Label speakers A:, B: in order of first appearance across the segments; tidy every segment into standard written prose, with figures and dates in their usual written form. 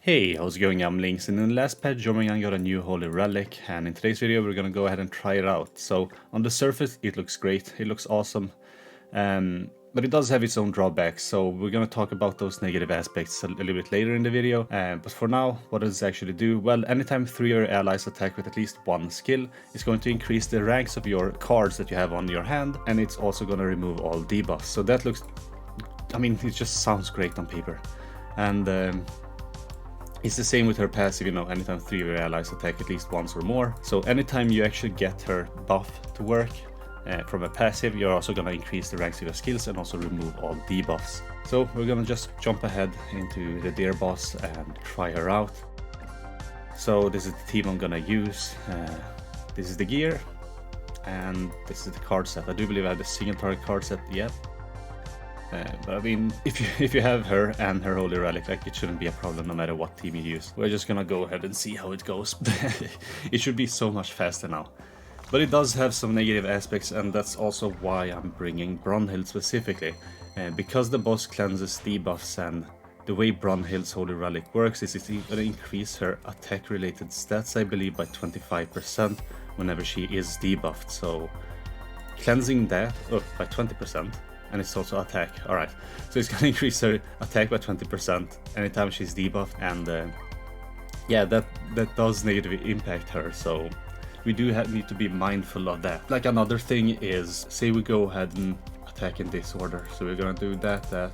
A: Hey, how's it going? I'm Links, and in the last patch, Jormungan got a new holy relic, and in today's video we're gonna go ahead and try it out. So, on the surface it looks great, it looks awesome, but it does have its own drawbacks, so we're gonna talk about those negative aspects a little bit later in the video. But for now, what does it actually do? Well, anytime 3 of your allies attack with at least one skill, it's going to increase the ranks of your cards that you have on your hand, and it's also gonna remove all debuffs. So that looks, I mean, it just sounds great on paper. And it's the same with her passive, you know, anytime 3 of your allies attack at least once or more. So anytime you actually get her buff to work from a passive, you're also gonna increase the ranks of your skills and also remove all debuffs. So we're gonna just jump ahead into the deer boss and try her out. So this is the team I'm gonna use. This is the gear, and this is the card set. I do believe I have the single target card set yet. But I mean, if you have her and her holy relic, like, it shouldn't be a problem no matter what team you use. We're just gonna go ahead and see how it goes. It should be so much faster now. But it does have some negative aspects, and that's also why I'm bringing Brunhild specifically. Because the boss cleanses debuffs, and the way Brunhild's holy relic works is it's gonna increase her attack related stats, I believe, by 25% whenever she is debuffed. So cleansing that up by 20%. And it's also attack. Alright, so it's gonna increase her attack by 20% anytime she's debuffed, and yeah, that does negatively impact her, so we do need to be mindful of that. Like, another thing is, say we go ahead and attack in this order, so we're gonna do that, and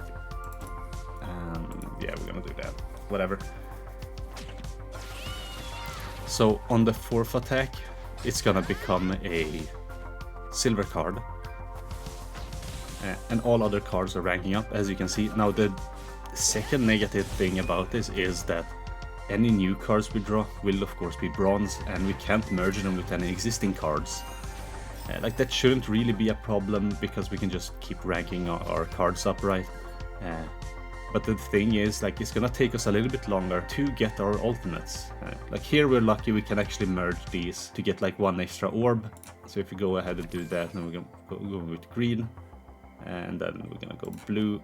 A: yeah, we're gonna do that, whatever. So on the 4th attack, it's gonna become a silver card. And all other cards are ranking up, as you can see. Now, the second negative thing about this is that any new cards we draw will of course be bronze, and we can't merge them with any existing cards. Like, that shouldn't really be a problem because we can just keep ranking our cards up, right? But the thing is, like, it's gonna take us a little bit longer to get our ultimates. Like, here we're lucky we can actually merge these to get like 1 extra orb. So if we go ahead and do that, then we're gonna go with green. And then we're gonna go blue.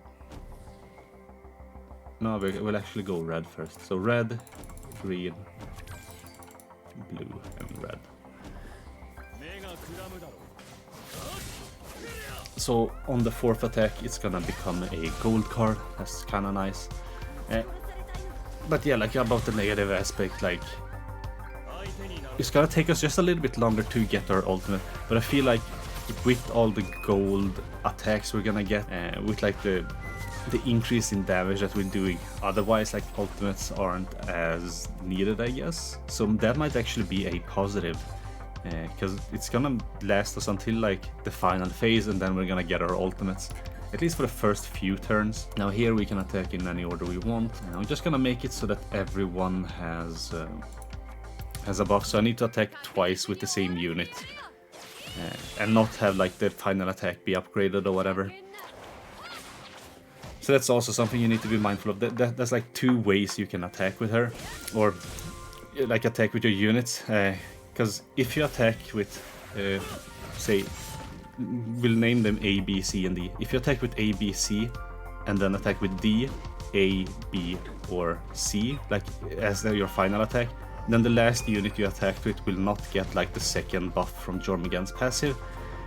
A: No, we'll actually go red first. So red, green, blue, and red. So on the 4th attack, it's gonna become a gold card. That's kind of nice. But yeah, like, about the negative aspect, like, it's gonna take us just a little bit longer to get our ultimate. But I feel like with all the gold attacks we're gonna get, with like the increase in damage that we're doing, otherwise, like, ultimates aren't as needed, I guess. So that might actually be a positive, because it's gonna last us until like the final phase, and then we're gonna get our ultimates, at least for the first few turns. Now here we can attack in any order we want, and I'm just gonna make it so that everyone has a buff. So I need to attack twice with the same unit. And not have like the final attack be upgraded or whatever. So that's also something you need to be mindful of. There's like 2 ways you can attack with her, or like attack with your units. Because if you attack with, say, we'll name them A, B, C, and D. If you attack with A, B, C, and then attack with D, A, B, or C, like as your final attack, then the last unit you attacked with will not get like the second buff from Jormungan's passive.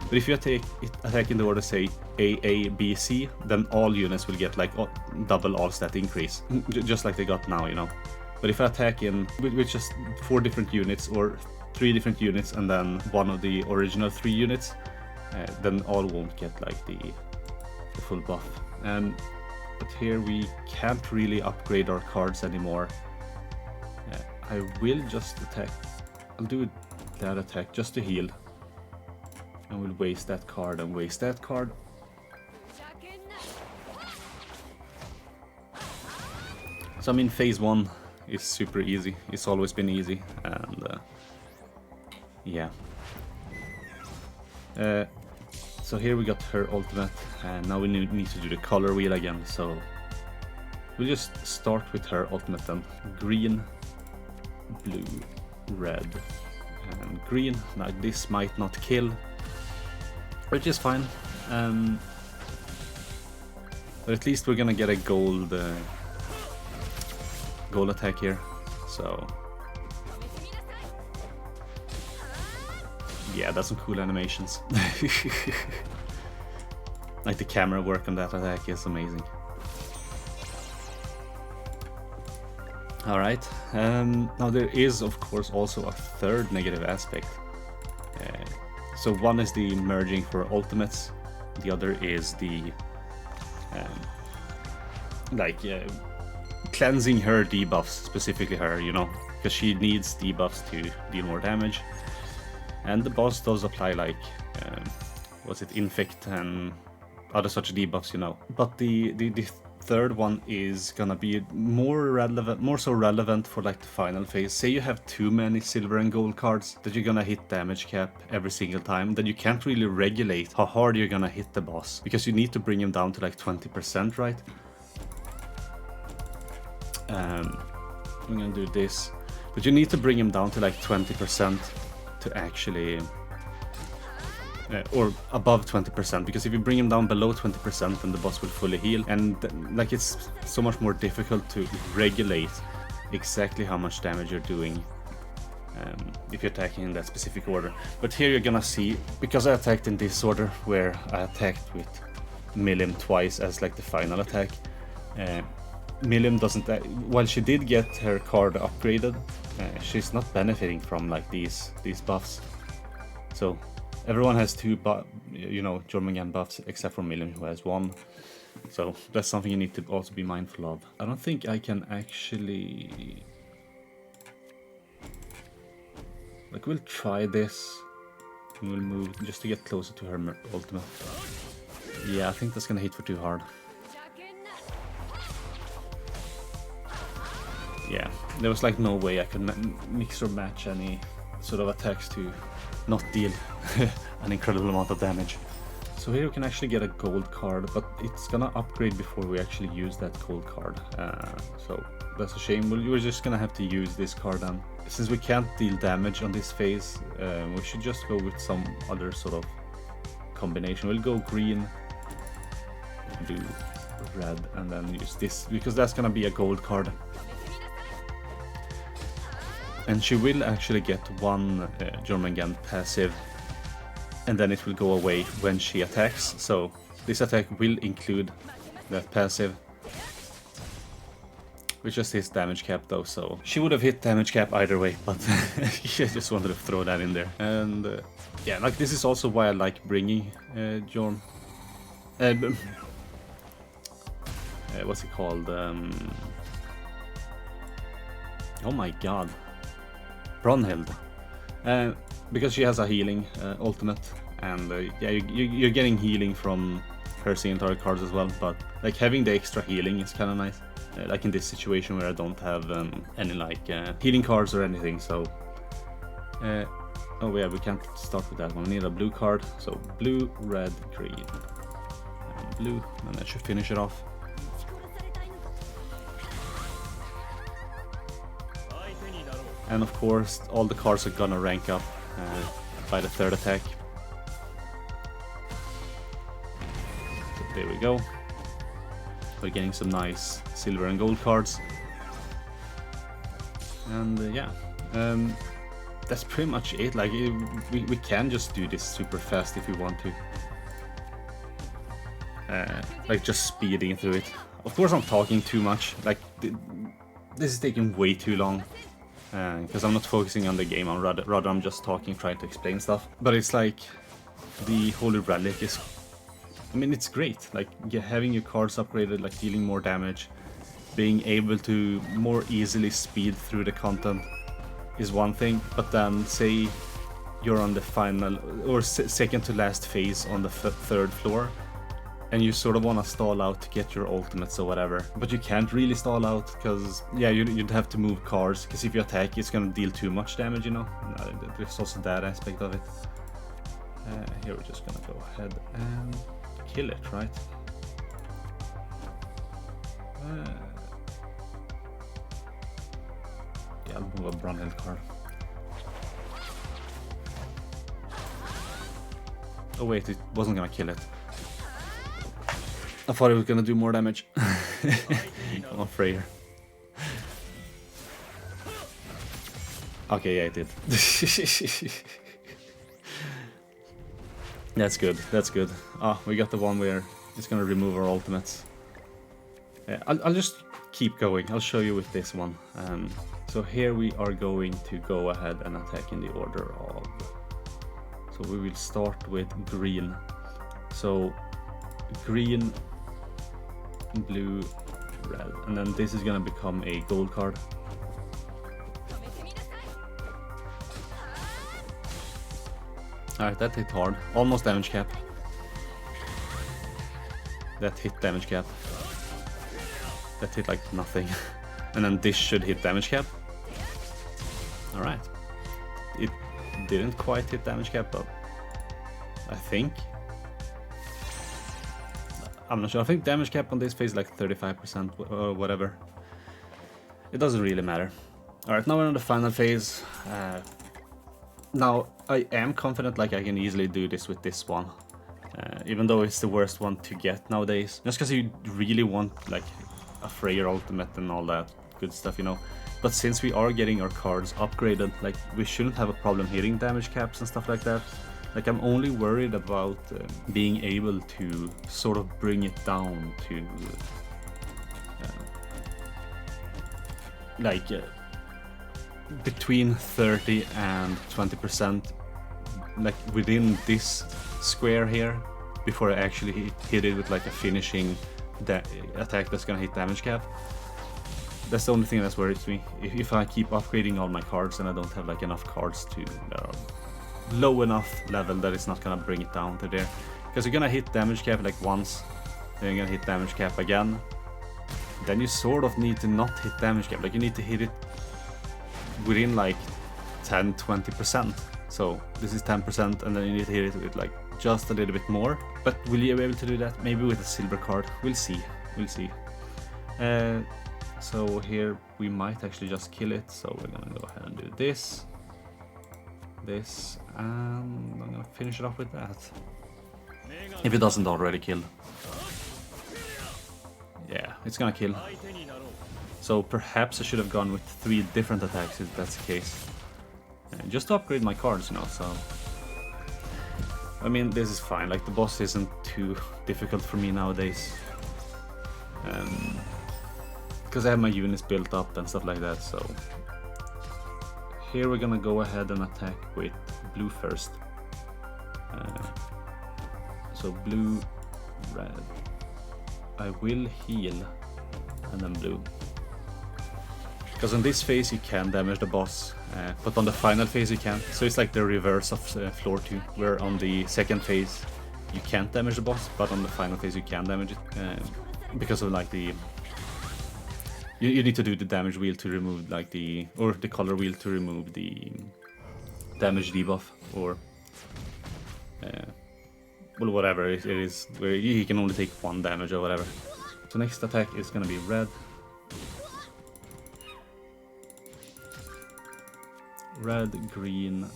A: But if you attack in the order, say, A, B, C, then all units will get like double all stat increase, just like they got now, you know. But if I attack in with just 4 different units or 3 different units and then one of the original 3 units, then all won't get like the full buff. But here we can't really upgrade our cards anymore. I will just attack. I'll do that attack just to heal. And we'll waste that card and waste that card. So I mean, phase 1 is super easy. It's always been easy, and yeah. So here we got her ultimate, and now we need to do the color wheel again. So we'll just start with her ultimate then. Green, blue, red, and green. Now this might not kill, which is fine, but at least we're gonna get a gold goal attack here, so yeah, that's some cool animations. Like the camera work on that attack is amazing. Alright, now there is of course also a third negative aspect. So one is the merging for ultimates, the other is the cleansing her debuffs, specifically her, you know, because she needs debuffs to deal more damage. And the boss does apply like, what's it, infect and other such debuffs, you know. But the third one is gonna be more so relevant for like the final phase. Say you have too many silver and gold cards that you're gonna hit damage cap every single time, then you can't really regulate how hard you're gonna hit the boss, because you need to bring him down to like 20%, right? I'm gonna do this, but you need to bring him down to like 20% to actually or above 20%, because if you bring him down below 20% then the boss will fully heal, and like it's so much more difficult to regulate exactly how much damage you're doing if you're attacking in that specific order. But here you're gonna see, because I attacked in this order where I attacked with Milim twice as like the final attack, Milim doesn't, while she did get her card upgraded, she's not benefiting from like these buffs. So everyone has two, you know, Jormungand buffs except for Milim, who has one. So that's something you need to also be mindful of. I don't think I can actually, like, we'll try this and we'll move just to get closer to her ultimate. Yeah, I think that's gonna hit for too hard. Yeah, there was like no way I could mix or match any sort of attacks to not deal an incredible amount of damage. So here you can actually get a gold card, but it's gonna upgrade before we actually use that gold card. So that's a shame. We're just gonna have to use this card then. Since we can't deal damage on this phase, we should just go with some other sort of combination. We'll go green, blue, red, and then use this, because that's gonna be a gold card. And she will actually get one Jormungand passive, and then it will go away when she attacks. So this attack will include that passive, which just hits damage cap though, so she would have hit damage cap either way, but I just wanted to throw that in there. And yeah, like this is also why I like bringing Jorm. What's it called? Oh my god. Brunhild, because she has a healing ultimate, and yeah, you're getting healing from her single cards as well, but like having the extra healing is kind of nice, like in this situation where I don't have any like healing cards or anything. So oh yeah, we can't start with that one. We need a blue card, so blue, red, green, and blue, and that should finish it off. And of course, all the cards are gonna rank up by the third attack. So there we go. We're getting some nice silver and gold cards. And yeah, that's pretty much it. Like, we can just do this super fast if we want to. Like, just speeding through it. Of course, I'm talking too much. Like, this is taking way too long. Because I'm not focusing on the game, rather I'm just talking, trying to explain stuff. But it's like, the Holy Relic is, I mean, it's great. Like, having your cards upgraded, like dealing more damage, being able to more easily speed through the content is one thing. But then, say you're on the final, or second to last phase on the third floor, and you sort of want to stall out to get your ultimates or whatever, but you can't really stall out because, yeah, you'd have to move cards, because if you attack it's going to deal too much damage, you know. There's also that aspect of it. Here we're just going to go ahead and kill it, right? Yeah, I'll move a Brunhild card. Oh wait, it wasn't going to kill it. I thought it was gonna do more damage. Come on, Freyr. Okay, yeah, it did. That's good, that's good. Ah, we got the one where it's gonna remove our ultimates. Yeah, I'll just keep going. I'll show you with this one. So here we are going to go ahead and attack in the order of... So we will start with green. So green, blue, red. And then this is gonna become a gold card. Alright, that hit hard. Almost damage cap. That hit damage cap. That hit like nothing. And then this should hit damage cap. Alright. It didn't quite hit damage cap, but I think. I'm not sure. I think damage cap on this phase is like 35% or whatever. It doesn't really matter. Alright, now we're on the final phase. Now, I am confident like I can easily do this with this one. Even though it's the worst one to get nowadays. Just because you really want like a Freyr ultimate and all that good stuff, you know. But since we are getting our cards upgraded, like we shouldn't have a problem hitting damage caps and stuff like that. Like I'm only worried about being able to sort of bring it down to between 30 and 20%, like within this square here, before I actually hit it with like a finishing attack that's gonna hit damage cap. That's the only thing that worries me. If I keep upgrading all my cards and I don't have like enough cards to low enough level that it's not gonna bring it down to there, because you're gonna hit damage cap like once, then you're gonna hit damage cap again, then you sort of need to not hit damage cap, like you need to hit it within like 10-20%. So this is 10%, and then you need to hit it with like just a little bit more. But will you be able to do that? Maybe with a silver card. We'll see. We'll see. So here we might actually just kill it. So we're gonna go ahead and do this, and I'm gonna finish it off with that. If it doesn't already kill. Yeah, it's gonna kill. So perhaps I should have gone with 3 different attacks if that's the case. Just to upgrade my cards, you know, so... I mean, this is fine, like the boss isn't too difficult for me nowadays. Because I have my units built up and stuff like that, so... Here we're gonna go ahead and attack with blue first. So blue, red. I will heal, and then blue. Because on this phase you can damage the boss, but on the final phase you can't. So it's like the reverse of floor 2, where on the second phase you can't damage the boss, but on the final phase you can damage it. Because of like the... You need to do the damage wheel to remove like the... or the color wheel to remove the damage debuff, or... well, whatever it is, where he can only take 1 damage or whatever. So next attack is gonna be red. Red, green,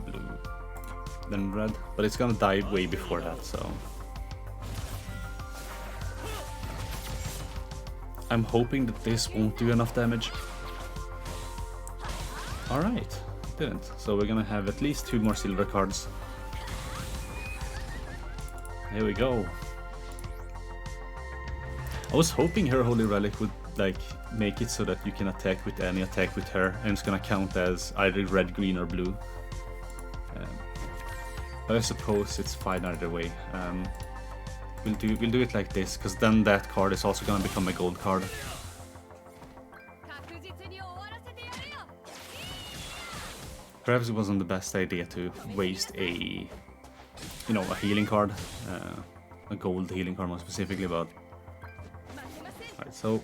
A: blue, then red, but it's gonna die way before that, so... I'm hoping that this won't do enough damage. Alright, didn't. So we're gonna have at least 2 more silver cards. Here we go. I was hoping her Holy Relic would like make it so that you can attack with any attack with her, and it's gonna count as either red, green, or blue. But I suppose it's fine either way. We'll do it like this, because then that card is also gonna become a gold card. Perhaps it wasn't the best idea to waste a healing card, a gold healing card more specifically, but alright, so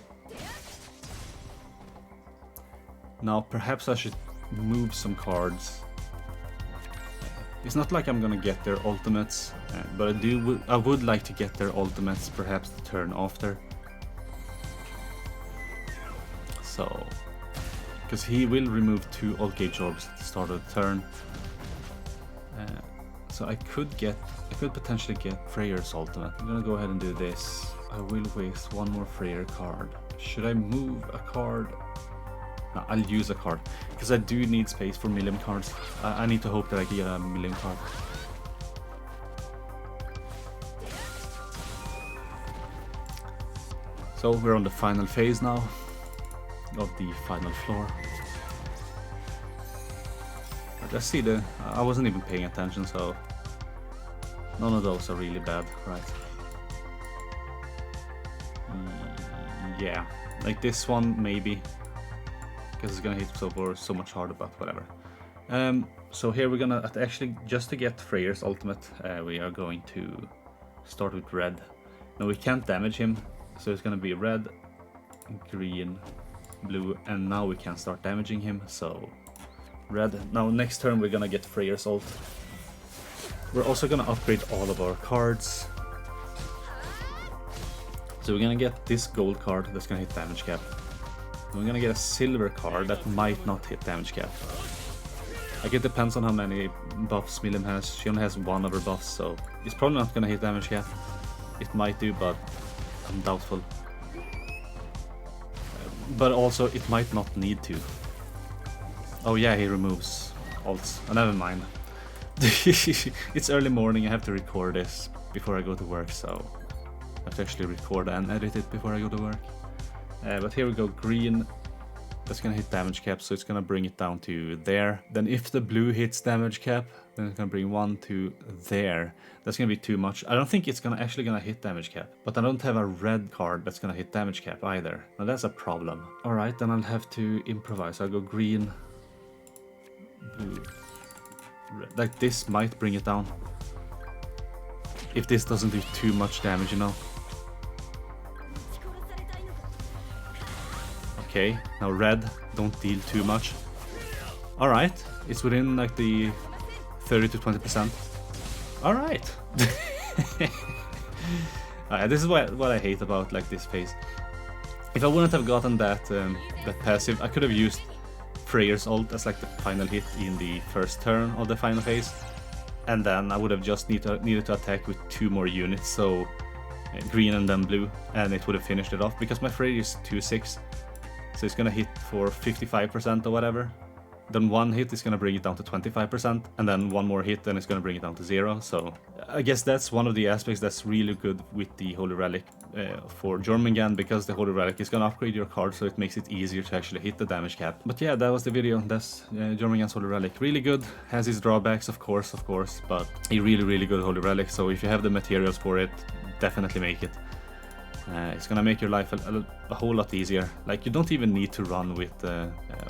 A: now perhaps I should move some cards. It's not like I'm gonna get their ultimates, but I would like to get their ultimates perhaps the turn after. So, because he will remove 2 Alt Gauge orbs at the start of the turn. So I could potentially get Freyr's ultimate. I'm gonna go ahead and do this. I will waste 1 more Freyr card. Should I move a card? No, I'll use a card, because I do need space for million cards. I need to hope that I get a million card. So we're on the final phase now of the final floor. I just see I wasn't even paying attention, so none of those are really bad, right? Yeah, like this one maybe, because it's gonna hit so much harder, but whatever. So here we're gonna actually, just to get Freyr's ultimate, we are going to start with red. Now we can't damage him, so it's gonna be red, green, blue, and now we can start damaging him. So red. Now next turn we're gonna get Freyr's ult. We're also gonna upgrade all of our cards. So we're gonna get this gold card that's gonna hit damage cap. And we're gonna get a silver card that might not hit damage cap. Like, it depends on how many buffs Milim has. She only has one of her buffs, so it's probably not gonna hit damage cap. It might do, but I'm doubtful. But also, it might not need to. Oh yeah, he removes ults. Oh, never mind. It's early morning, I have to record this before I go to work, so I have to actually record and edit it before I go to work. But here we go, green. That's gonna hit damage cap, so it's gonna bring it down to there. Then if the blue hits damage cap, then it's gonna bring 1 to there. That's gonna be too much. I don't think it's actually gonna hit damage cap, but I don't have a red card that's gonna hit damage cap either. Now that's a problem. Alright, then I'll have to improvise. I'll go green, blue, red. Like, this might bring it down. If this doesn't do too much damage, you know. Okay, now red, don't deal too much. Alright, it's within like the 30 to 20%. Alright. This is what I hate about like this phase. If I wouldn't have gotten that passive, I could have used Freyr's ult as like the final hit in the first turn of the final phase. And then I would have just needed to attack with 2 more units, so green and then blue, and it would have finished it off, because my Freyr is 2/6. So it's gonna hit for 55% or whatever. Then one hit is gonna bring it down to 25%, and then one more hit, then it's gonna bring it down to 0. So I guess that's one of the aspects that's really good with the Holy Relic for Jormungand, because the Holy Relic is gonna upgrade your card, so it makes it easier to actually hit the damage cap. But yeah, that was the video. That's Jormungand's Holy Relic. Really good. Has its drawbacks, of course, but a really good Holy Relic. So if you have the materials for it, definitely make it. It's gonna make your life a whole lot easier. Like, you don't even need to run with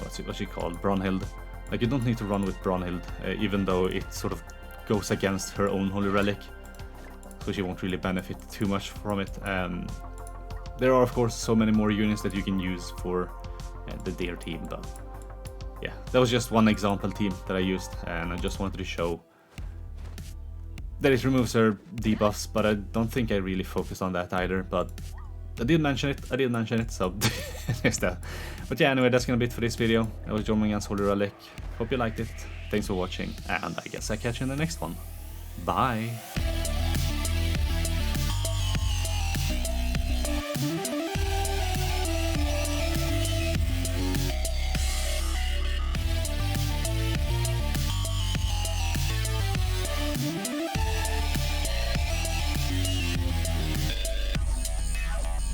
A: what's she called, Brunhild. Like, you don't need to run with Brunhild, even though it sort of goes against her own Holy Relic, so she won't really benefit too much from it. There are of course so many more units that you can use for the Deer team, but yeah, that was just one example team that I used, and I just wanted to show that it removes her debuffs, but I don't think I really focused on that either, but I did mention it, so there's that. But yeah, anyway, that's gonna be it for this video. That was Jormungand's Holy Relic. Hope you liked it. Thanks for watching, and I guess I'll catch you in the next one. Bye!